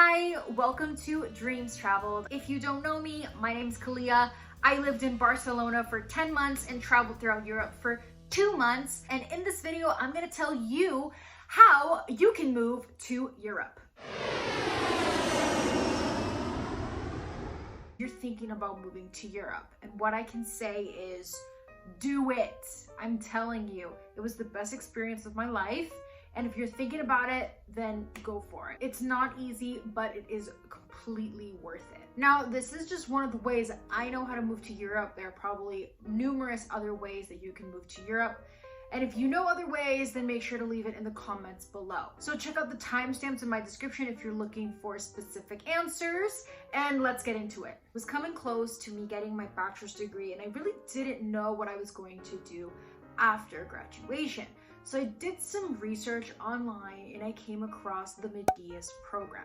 Hi, welcome to Dreams Traveled. If you don't know me, my name's Kaliah. I lived in Barcelona for 10 months and traveled throughout Europe for 2 months. And in this video, I'm gonna tell you how you can move to Europe. You're thinking about moving to Europe, and what I can say is do it. I'm telling you, it was the best experience of my life. And if you're thinking about it, then go for it. It's not easy, but it is completely worth it. Now, this is just one of the ways I know how to move to Europe. There are probably numerous other ways that you can move to Europe. And if you know other ways, then make sure to leave it in the comments below. So check out the timestamps in my description if you're looking for specific answers, and let's get into it. It was coming close to me getting my bachelor's degree, and I really didn't know what I was going to do after graduation. So I did some research online and I came across the Meddeas program.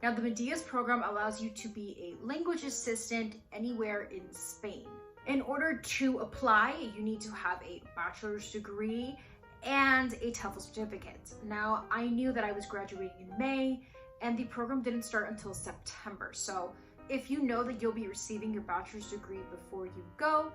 Now, the Meddeas program allows you to be a language assistant anywhere in Spain. In order to apply, you need to have a bachelor's degree and a TOEFL certificate. Now, I knew that I was graduating in May and the program didn't start until September. So if you know that you'll be receiving your bachelor's degree before you go,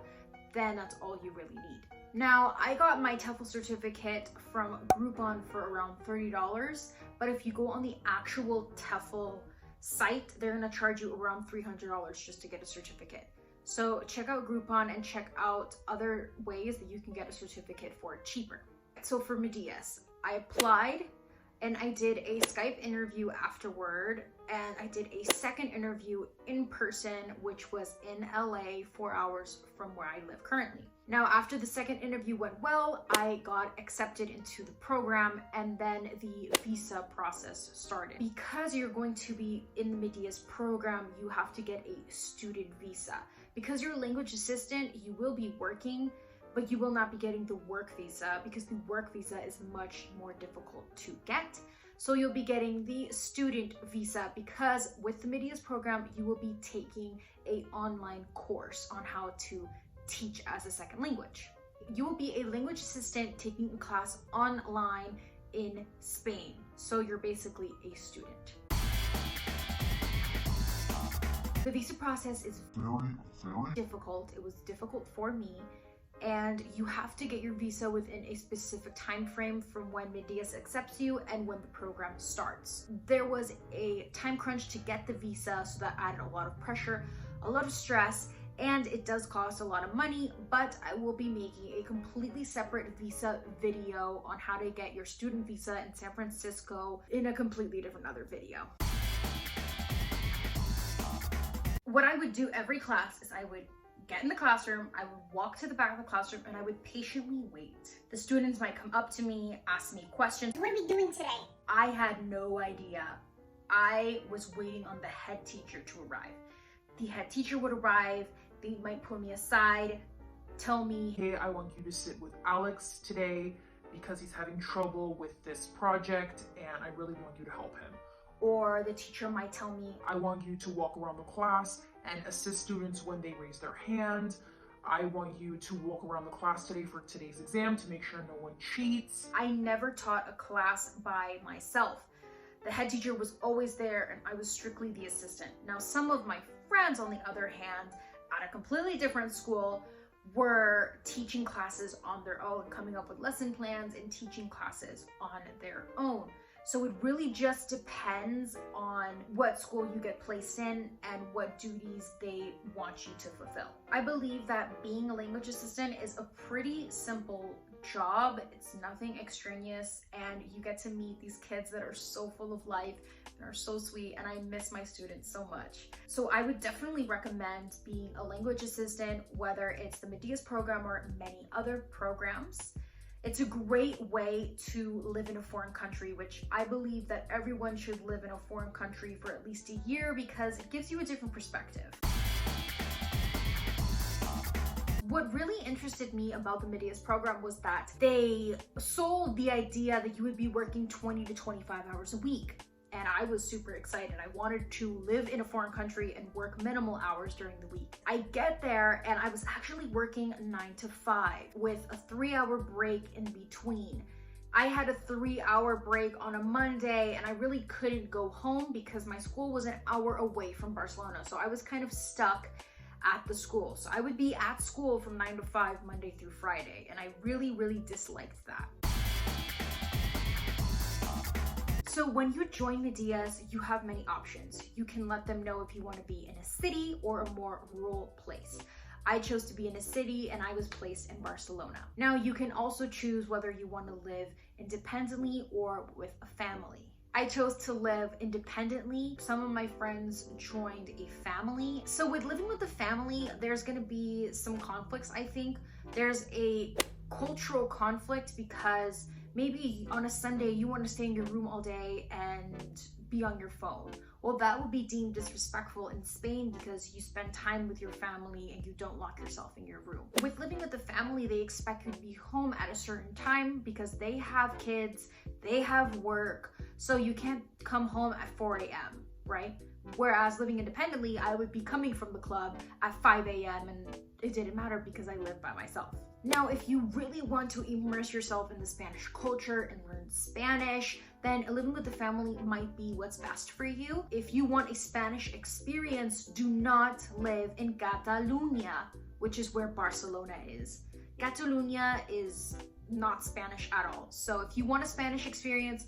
then that's all you really need. Now, I got my TOEFL certificate from Groupon for around $30, but if you go on the actual TOEFL site, they're gonna charge you around $300 just to get a certificate. So check out Groupon and check out other ways that you can get a certificate for cheaper. So for Meddeas, I applied and I did a Skype interview afterward, and I did a second interview in person, which was in LA, 4 hours from where I live currently. Now, after the second interview went well, I got accepted into the program, and then the visa process started. Because you're going to be in the Meddeas program, you have to get a student visa. Because you're a language assistant, you will be working, but you will not be getting the work visa because the work visa is much more difficult to get. So you'll be getting the student visa because with the Meddeas program, you will be taking an online course on how to teach as a second language. You will be a language assistant taking a class online in Spain. So you're basically a student. The visa process is very difficult. It was difficult for me. And you have to get your visa within a specific time frame from when Meddeas accepts you and when the program starts. There was a time crunch to get the visa, so that added a lot of pressure, a lot of stress, and it does cost a lot of money, but I will be making a completely separate visa video on how to get your student visa in San Francisco in a completely different other video. What I would do every class is I would get in the classroom, I would walk to the back of the classroom, and I would patiently wait. The students might come up to me, ask me questions. What are we doing today? I had no idea. I was waiting on the head teacher to arrive. The head teacher would arrive, they might pull me aside, tell me, "Hey, I want you to sit with Alex today because he's having trouble with this project and I really want you to help him." Or the teacher might tell me, "I want you to walk around the class and assist students when they raise their hand. I want you to walk around the class today for today's exam to make sure no one cheats." I never taught a class by myself. The head teacher was always there and I was strictly the assistant. Now, some of my friends, on the other hand, at a completely different school, were teaching classes on their own, coming up with lesson plans and teaching classes on their own. So it really just depends on what school you get placed in and what duties they want you to fulfill. I believe that being a language assistant is a pretty simple job. It's nothing extraneous, and you get to meet these kids that are so full of life and are so sweet, and I miss my students so much. So I would definitely recommend being a language assistant, whether it's the Meddeas program or many other programs. It's a great way to live in a foreign country, which I believe that everyone should live in a foreign country for at least a year because it gives you a different perspective. What really interested me about the Meddeas program was that they sold the idea that you would be working 20 to 25 hours a week. And I was super excited. I wanted to live in a foreign country and work minimal hours during the week. I get there and I was actually working 9 to 5 with a 3-hour break in between. I had a 3-hour break on a Monday and I really couldn't go home because my school was an hour away from Barcelona. So I was kind of stuck at the school. So I would be at school from 9 to 5, Monday through Friday. And I really, really disliked that. So when you join Meddeas, you have many options. You can let them know if you want to be in a city or a more rural place. I chose to be in a city and I was placed in Barcelona. Now you can also choose whether you want to live independently or with a family. I chose to live independently. Some of my friends joined a family. So with living with a family, there's going to be some conflicts, I think. There's a cultural conflict because maybe on a Sunday you want to stay in your room all day and be on your phone. Well, that would be deemed disrespectful in Spain because you spend time with your family and you don't lock yourself in your room. With living with the family, they expect you to be home at a certain time because they have kids, they have work, so you can't come home at 4 a.m., right? Whereas living independently, I would be coming from the club at 5 a.m. and it didn't matter because I lived by myself. Now, if you really want to immerse yourself in the Spanish culture and learn Spanish, then living with the family might be what's best for you. If you want a Spanish experience, do not live in Catalonia, which is where Barcelona is. Catalonia is not Spanish at all. So if you want a Spanish experience,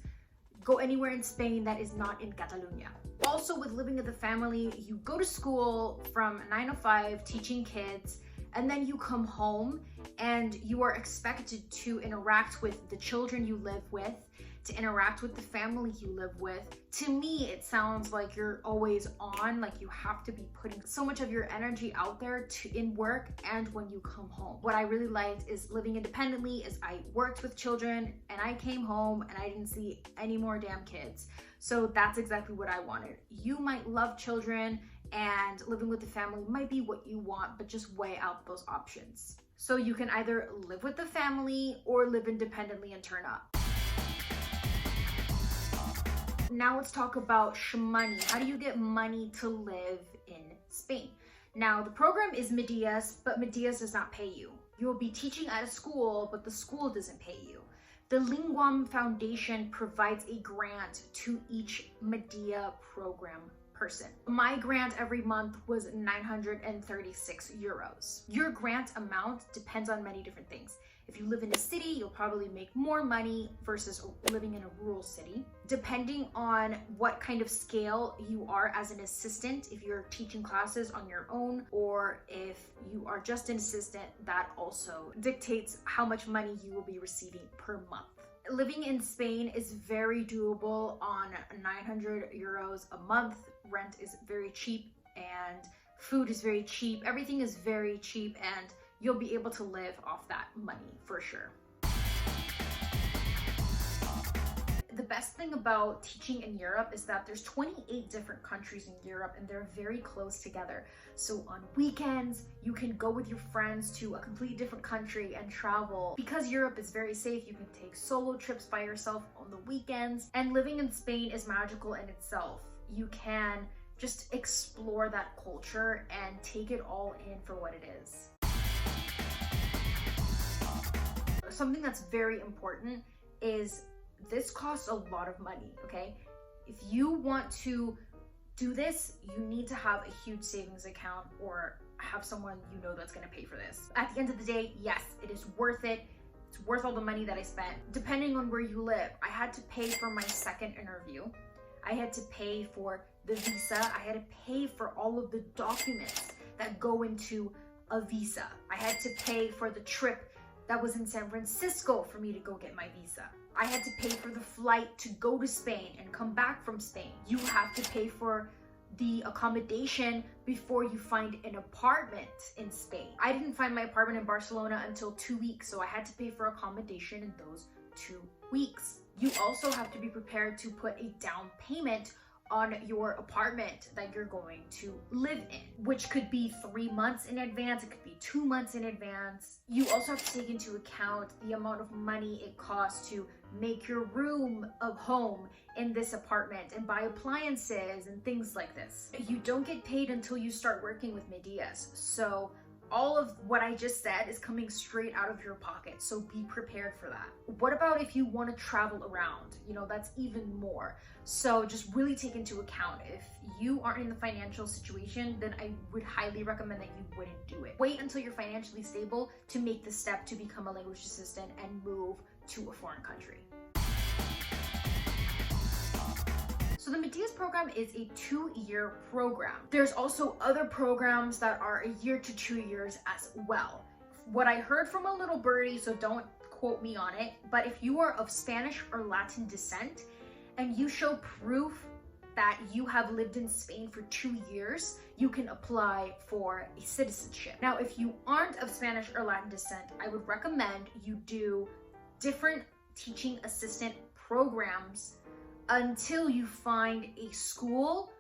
go anywhere in Spain that is not in Catalonia. Also, with living with the family, you go to school from 9 to 5 teaching kids, and then you come home and you are expected to interact with the children you live with, to interact with the family you live with. To me, it sounds like you're always on, like you have to be putting so much of your energy out there in work and when you come home. What I really liked is living independently is I worked with children and I came home and I didn't see any more damn kids. So that's exactly what I wanted. You might love children and living with the family might be what you want, but just weigh out those options. So you can either live with the family or live independently and turn up. Now let's talk about money. How do you get money to live in Spain? Now the program is Meddeas, but Meddeas does not pay you. You will be teaching at a school, but the school doesn't pay you. The Linguam Foundation provides a grant to each Meddeas program person. My grant every month was 936 euros. Your grant amount depends on many different things. If you live in a city, you'll probably make more money versus living in a rural city. Depending on what kind of scale you are as an assistant, if you're teaching classes on your own, or if you are just an assistant, that also dictates how much money you will be receiving per month. Living in Spain is very doable on 900 euros a month. Rent is very cheap and food is very cheap. Everything is very cheap and you'll be able to live off that money for sure. The best thing about teaching in Europe is that there's 28 different countries in Europe and they're very close together. So on weekends, you can go with your friends to a completely different country and travel. Because Europe is very safe, you can take solo trips by yourself on the weekends. And living in Spain is magical in itself. You can just explore that culture and take it all in for what it is. Something that's very important is this costs a lot of money, okay? If you want to do this, you need to have a huge savings account or have someone you know that's gonna pay for this. At the end of the day, yes, it is worth it. It's worth all the money that I spent. Depending on where you live, I had to pay for my second interview. I had to pay for the visa. I had to pay for all of the documents that go into a visa. I had to pay for the trip that was in San Francisco for me to go get my visa. I had to pay for the flight to go to Spain and come back from Spain. You have to pay for the accommodation before you find an apartment in Spain. I didn't find my apartment in Barcelona until 2 weeks, so I had to pay for accommodation in those 2 weeks. You also have to be prepared to put a down payment on your apartment that you're going to live in, which could be 3 months in advance, it could be 2 months in advance. You also have to take into account the amount of money it costs to make your room a home in this apartment and buy appliances and things like this. You don't get paid until you start working with Meddeas. So all of what I just said is coming straight out of your pocket, so be prepared for that. What about if you want to travel around? You know, that's even more. So just really take into account, if you aren't in the financial situation, then I would highly recommend that you wouldn't do it. Wait until you're financially stable to make the step to become a language assistant and move to a foreign country. So the Meddeas program is a 2-year program. There's also other programs that are 1 year to 2 years as well. What I heard from a little birdie, so don't quote me on it, but if you are of Spanish or Latin descent and you show proof that you have lived in Spain for 2 years, you can apply for a citizenship. Now, if you aren't of Spanish or Latin descent, I would recommend you do different teaching assistant programs until you find a school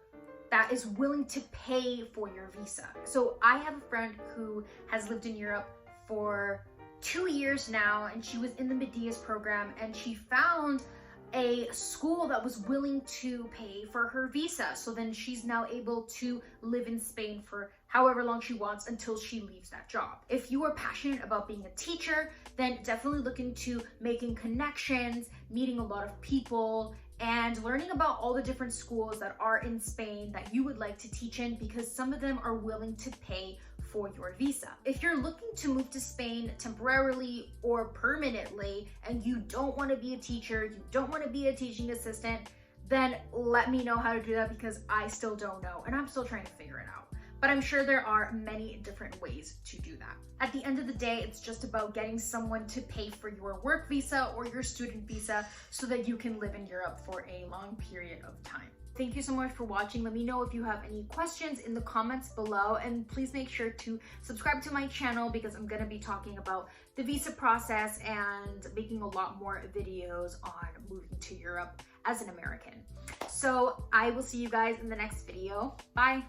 that is willing to pay for your visa. So I have a friend who has lived in Europe for 2 years now, and she was in the Meddeas program, and she found a school that was willing to pay for her visa. So then she's now able to live in Spain for however long she wants until she leaves that job. If you are passionate about being a teacher, then definitely look into making connections, meeting a lot of people, and learning about all the different schools that are in Spain that you would like to teach in, because some of them are willing to pay for your visa. If you're looking to move to Spain temporarily or permanently and you don't want to be a teacher, you don't want to be a teaching assistant, then let me know how to do that, because I still don't know and I'm still trying to figure it out. But I'm sure there are many different ways to do that. At the end of the day, it's just about getting someone to pay for your work visa or your student visa so that you can live in Europe for a long period of time. Thank you so much for watching. Let me know if you have any questions in the comments below, and please make sure to subscribe to my channel, because I'm going to be talking about the visa process and making a lot more videos on moving to Europe as an American. So I will see you guys in the next video. Bye.